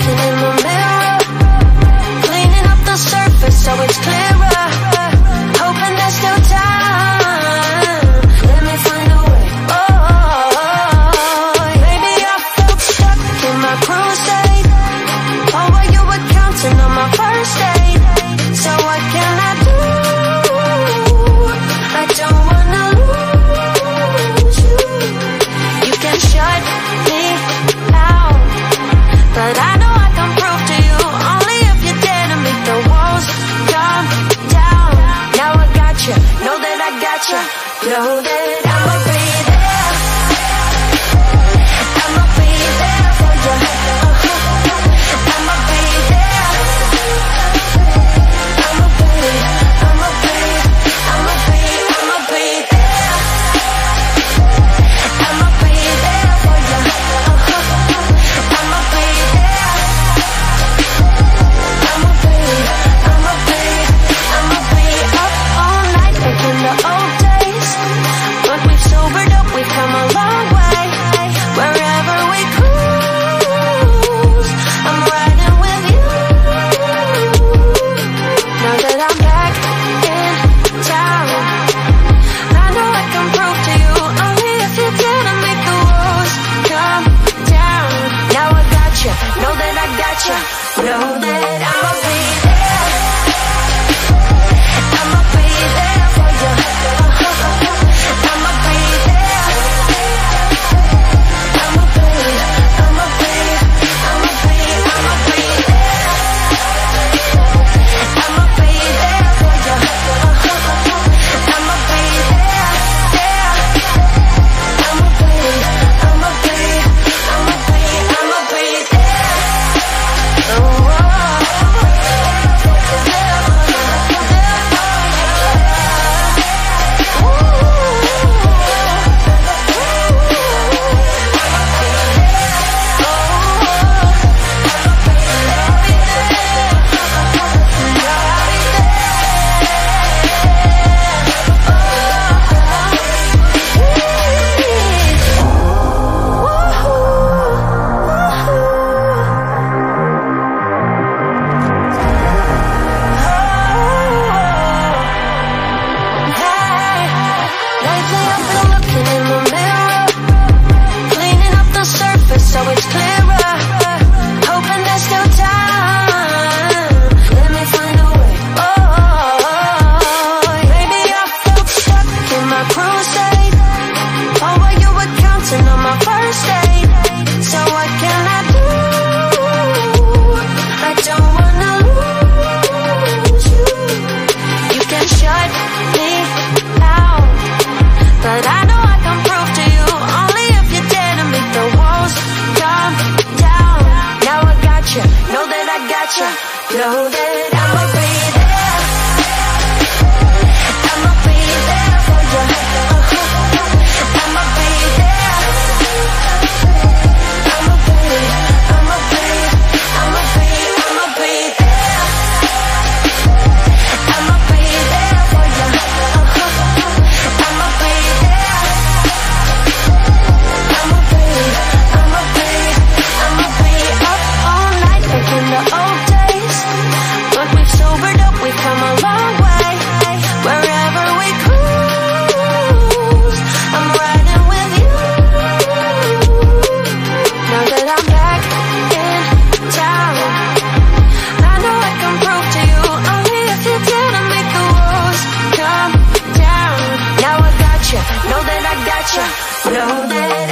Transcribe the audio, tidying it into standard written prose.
looking in the mirror, cleaning up the surface so it's clearer, hoping there's still time. Let me find a way. Oh, maybe I felt stuck in my cruise state. Oh, while you were counting on my first date. So what can I do? I don't wanna lose you. You can shut me out, but I know I can prove to you only if you dare to make the walls come down. Now I got you, know that I got you, know that I'ma be there. I'ma be there for you. I'ma be there. I'ma be there for you. I'ma be up all night thinking the old days, but we've sobered up, we've come a long way. Wherever we cruise, I'm riding with you. Now that I'm back in town, I know I can prove to you only if you dare to make the walls come down. Now I got you, know that I got you, know that I'ma be there. I'ma be there for you. I'ma be there. I'ma be there for you. I'ma be there. I'ma be there. Lately I've been looking in the mirror, cleaning up the surface so it's clearer, hoping there's still time. Let me find a way. Oh, maybe I felt stuck in my cruise state. Oh, while you were counting on my first date. So what can I do? I don't wanna lose you. You can shut me out, but I know I can prove to you only if you dare to make the walls come down. Now I got you, know that I got you, know that I'ma be there. I'ma be there for you. I'ma be there. I'ma be there. I'ma be there. I'ma be there for you. I'ma be there. I'ma be up all night thinking the old days, but we've sobered up, we've come a long way. Wherever we cruise, I'm riding with you. Now that I'm back in town, I know I can prove to you only if you dare to make the walls come down. Now I got you, know that I got you, know that